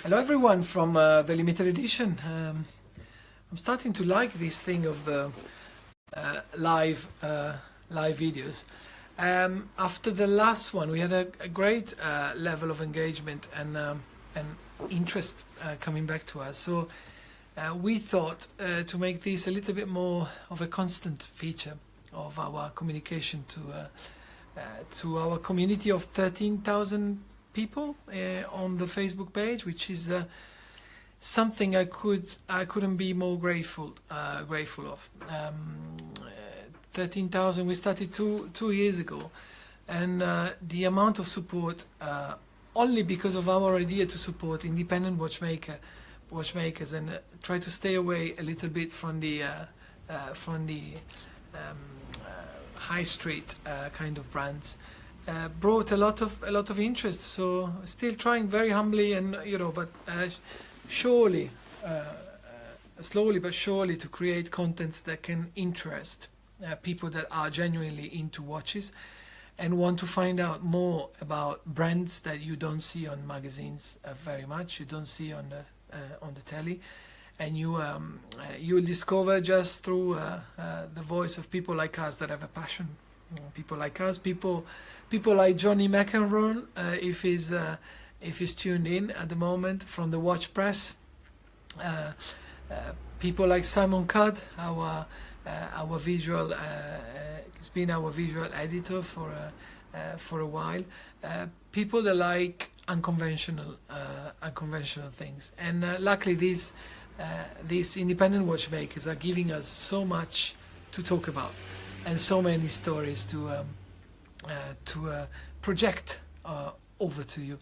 Hello everyone from the limited edition. I'm starting to like this thing of the live videos. After the last one, we had a great level of engagement and interest coming back to us. So we thought to make this a little bit more of a constant feature of our communication to our community of 13,000 people on the Facebook page, which is something I couldn't be more grateful of. 13,000 we started two years ago, and the amount of support only because of our idea to support independent watchmakers and try to stay away a little bit from the high street kind of brands. Brought a lot of interest. So still trying very humbly, and but slowly but surely to create contents that can interest people that are genuinely into watches and want to find out more about brands that you don't see on magazines very much, you don't see on the telly, and you'll discover just through the voice of people like us that have a passion. People like us, people like Johnny McEnroe, if he's tuned in at the moment from the watch press. People like Simon Cudd, our visual, he's been our visual editor for a while. People that like unconventional things, and luckily these independent watchmakers are giving us so much to talk about and so many stories to project over to you.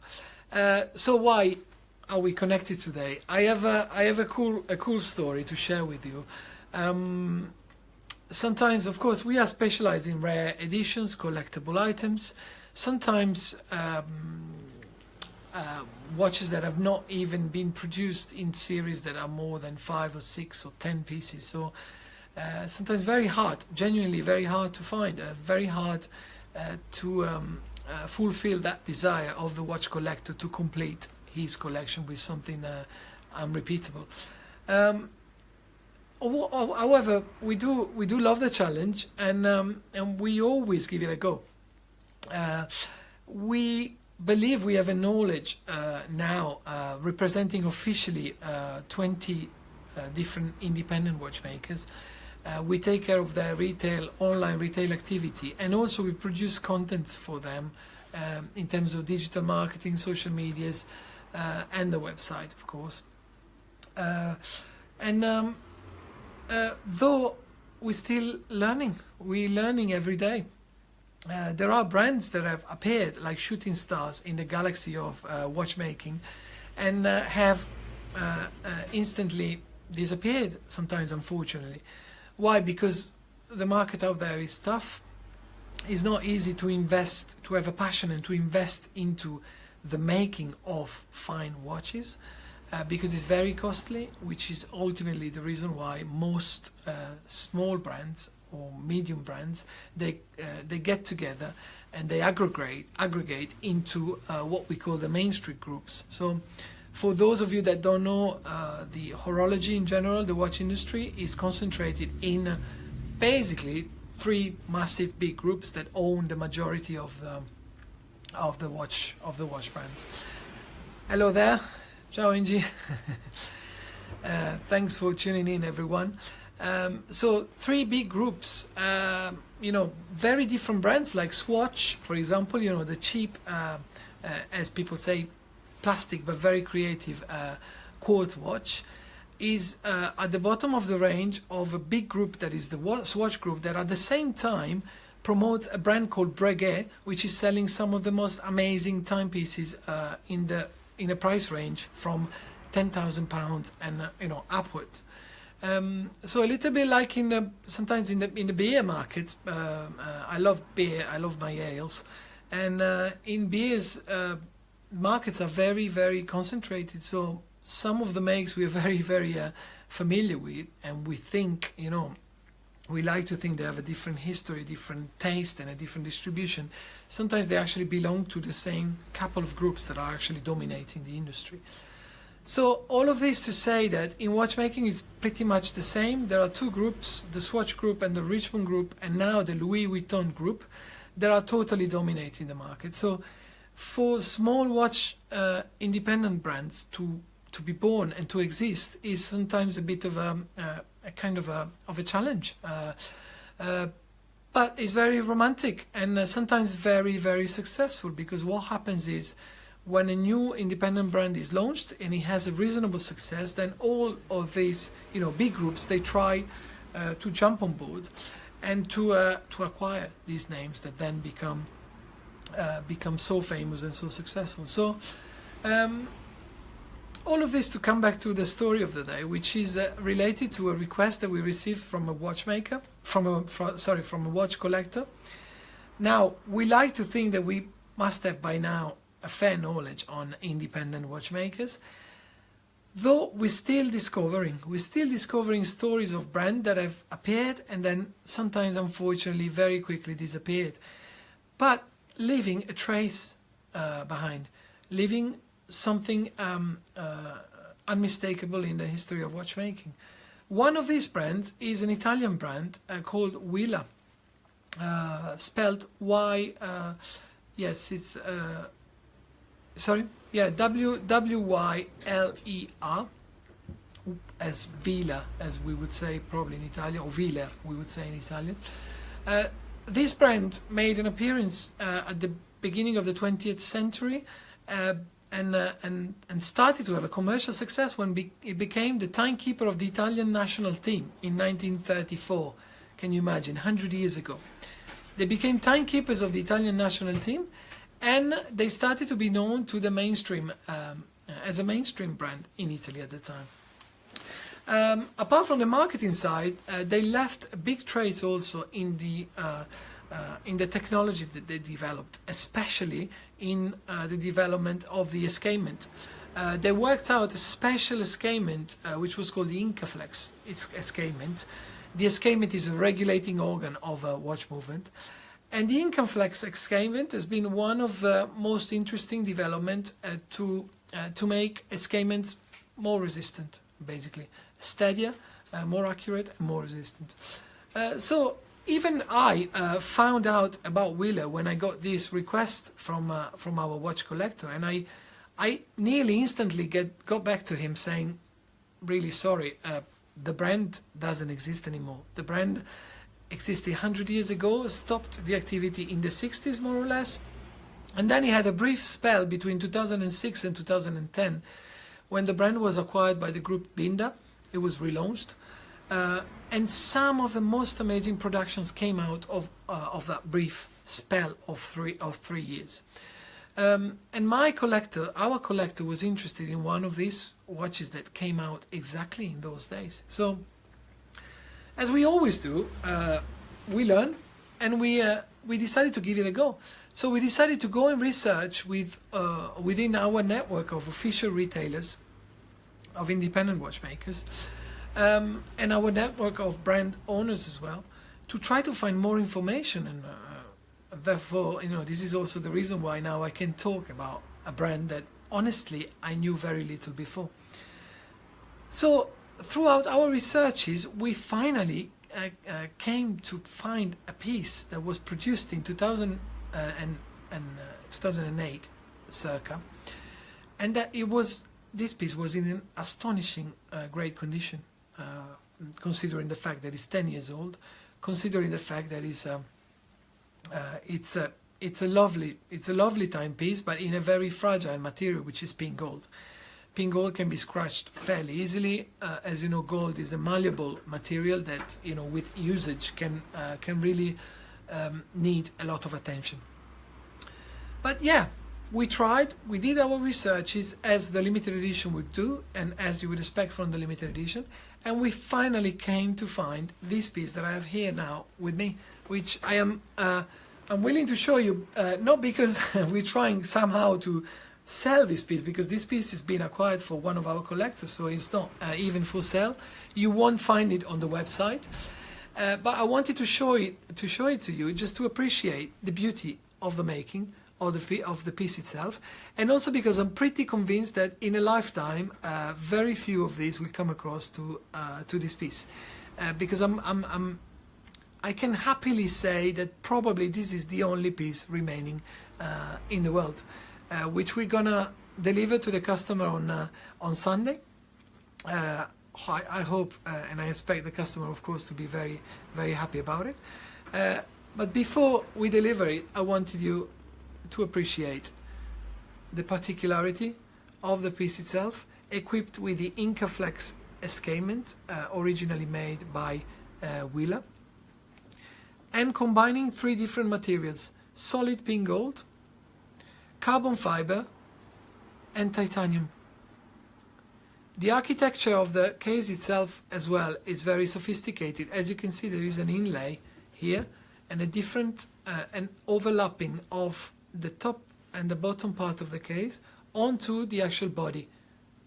So why are we connected today? I have a cool story to share with you. Sometimes, of course, we are specialized in rare editions, collectible items. Sometimes watches that have not even been produced in series that are more than 5 or 6 or 10 pieces. So sometimes very hard, genuinely very hard to find, very hard to fulfill that desire of the watch collector to complete his collection with something unrepeatable. However, we do love the challenge, and we always give it a go. We believe we have a knowledge now representing officially 20 different independent watchmakers. We take care of their online retail activity, and also we produce contents for them in terms of digital marketing, social medias, and the website, of course. Though we're still learning every day. There are brands that have appeared like shooting stars in the galaxy of watchmaking, and have instantly disappeared sometimes, unfortunately. Why? Because the market out there is tough. It's not easy to invest, to have a passion and to invest into the making of fine watches, because it's very costly, which is ultimately the reason why most small brands or medium brands, they get together and they aggregate into what we call the Main Street groups. So for those of you that don't know, the horology in general, the watch industry is concentrated in basically 3 massive big groups that own the majority of the watch brands. Very there, ciao Angie. Thanks for tuning in, everyone. So 3 big groups, very different brands like Swatch, for example, the cheap, as people say, plastic but very creative quartz watch is at the bottom of the range of a big group that is the Swatch group, that at the same time promotes a brand called Breguet, which is selling some of the most amazing timepieces in a price range from £10,000 and upwards. So a little bit like sometimes in the beer market. I love beer, I love my ales, and in beers markets are very, very concentrated. So some of the makes we are very, very familiar with, and we think, we like to think they have a different history, different taste, and a different distribution. Sometimes they actually belong to the same couple of groups that are actually dominating the industry. So all of this to say that in watchmaking it's pretty much the same. There are two groups, the Swatch group and the Richemont group, and now the Louis Vuitton group, that are totally dominating the market. So for small watch independent brands to be born and to exist is sometimes a bit of a kind of a challenge. But it's very romantic and sometimes very, very successful, because what happens is when a new independent brand is launched and it has a reasonable success, then all of these, big groups, they try to jump on board and to acquire these names that then become so famous and so successful. So all of this to come back to the story of the day, which is related to a request that we received from a watchmaker, from a watch collector. Now, we like to think that we must have by now a fair knowledge on independent watchmakers, though we're still discovering stories of brands that have appeared and then sometimes, unfortunately, very quickly disappeared, but leaving a trace behind, leaving something unmistakable in the history of watchmaking. One of these brands is an Italian brand called Wyler, spelled Y. Yes, it's W-Y-L-E-R, as Vila, as we would say probably in Italian, or Wyler, we would say in Italian. This brand made an appearance at the beginning of the 20th century and started to have a commercial success when it became the timekeeper of the Italian national team in 1934. Can you imagine? 100 years ago. They became timekeepers of the Italian national team, and they started to be known to the mainstream as a mainstream brand in Italy at the time. Apart from the marketing side, they left big trace also in the technology that they developed, especially in the development of the escapement. They worked out a special escapement which was called the Incaflex escapement. The escapement is a regulating organ of watch movement. And the Incaflex escapement has been one of the most interesting developments to make escapements more resistant, basically. Steadier, more accurate, and more resistant. So even I found out about Wyler when I got this request from our watch collector, and I nearly instantly got back to him saying, really sorry, the brand doesn't exist anymore. The brand existed 100 years ago, stopped the activity in the 60s more or less, and then he had a brief spell between 2006 and 2010 when the brand was acquired by the group Binda. It was relaunched, and some of the most amazing productions came out of that brief spell of three years. And our collector was interested in one of these watches that came out exactly in those days. So, as we always do, we learn, and we decided to give it a go. So we decided to go and research within our network of official retailers, of independent watchmakers, and our network of brand owners as well, to try to find more information. And therefore, this is also the reason why now I can talk about a brand that honestly I knew very little before. So throughout our researches, we finally came to find a piece that was produced in 2008 circa, and that this piece was in an astonishing great condition, considering the fact that it's 10 years old, considering the fact that it's a lovely timepiece, but in a very fragile material, which is pink gold. Pink gold can be scratched fairly easily. As you know, gold is a malleable material that, with usage can really need a lot of attention. But yeah, we tried, we did our researches as the limited edition would do, and as you would expect from the limited edition, and we finally came to find this piece that I have here now with me, which I'm willing to show you, not because we're trying somehow to sell this piece, because this piece is being acquired for one of our collectors, so it's not even for sale. You won't find it on the website, but I wanted to show it to you, just to appreciate the beauty of the making of the piece itself, and also because I'm pretty convinced that in a lifetime, very few of these will come across to this piece, because I can happily say that probably this is the only piece remaining in the world, which we're gonna deliver to the customer on Sunday. I hope and I expect the customer, of course, to be very, very happy about it. But before we deliver it, I wanted you to appreciate the particularity of the piece itself, equipped with the Incaflex escapement, originally made by Wyler, and combining 3 different materials: solid pink gold, carbon fiber, and titanium. The architecture of the case itself as well is very sophisticated. As you can see, there is an inlay here and a different an overlapping of the top and the bottom part of the case onto the actual body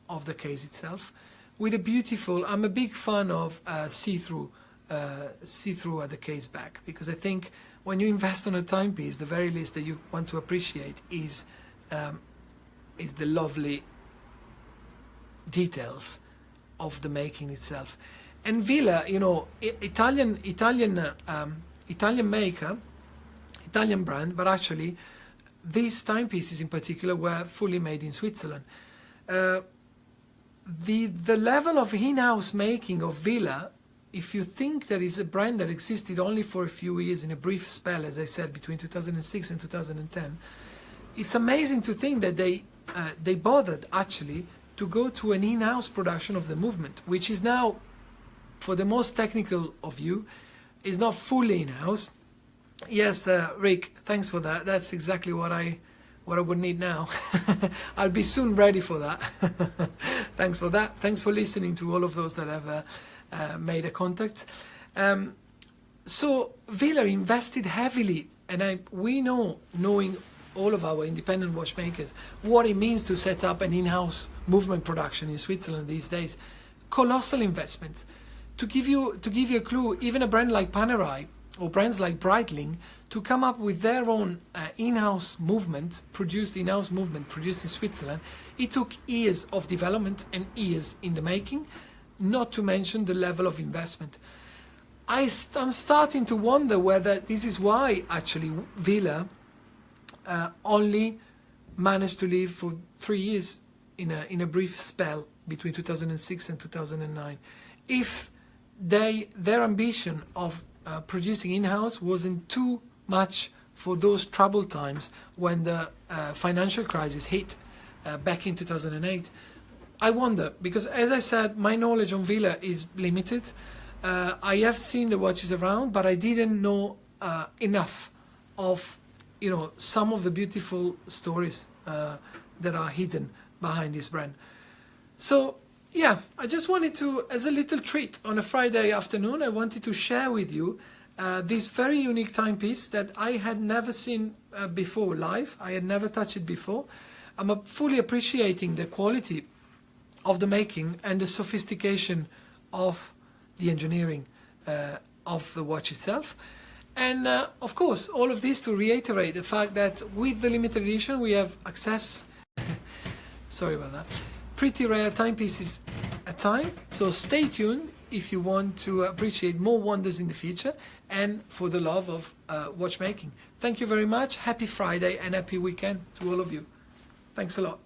of the case itself, with a beautiful, I'm a big fan of see-through at the case back, because I think when you invest on a timepiece, the very least that you want to appreciate is the lovely details of the making itself. And Wyler, you know, Italian maker, Italian brand, but actually these timepieces in particular were fully made in Switzerland. The level of in-house making of Wyler, if you think there is a brand that existed only for a few years in a brief spell, as I said, between 2006 and 2010, it's amazing to think that they bothered actually to go to an in-house production of the movement, which is now, for the most technical of you, is not fully in-house. Yes, Rick, thanks for that. That's exactly what I would need now. I'll be soon ready for that. Thanks for that. Thanks for listening to all of those that have made a contact. So Wyler invested heavily, and we know, knowing all of our independent watchmakers, what it means to set up an in-house movement production in Switzerland these days. Colossal investments. To give you a clue, even a brand like Panerai or brands like Breitling, to come up with their own in-house movement produced in Switzerland, it took years of development and years in the making, not to mention the level of investment. I'm starting to wonder whether this is why actually Wyler only managed to live for 3 years in a brief spell between 2006 and 2009. If their ambition of producing in-house wasn't too much for those troubled times when the financial crisis hit back in 2008. I wonder, because as I said, my knowledge on Wyler is limited. I have seen the watches around, but I didn't know enough of, you know, some of the beautiful stories that are hidden behind this brand. So yeah, I just wanted to, as a little treat on a Friday afternoon, I wanted to share with you this very unique timepiece that I had never seen before live. I had never touched it before. I'm fully appreciating the quality of the making and the sophistication of the engineering of the watch itself. And of course, all of this to reiterate the fact that with the limited edition we have access, sorry about that, pretty rare timepieces at time. So stay tuned if you want to appreciate more wonders in the future and for the love of watchmaking. Thank you very much. Happy Friday and happy weekend to all of you. Thanks a lot.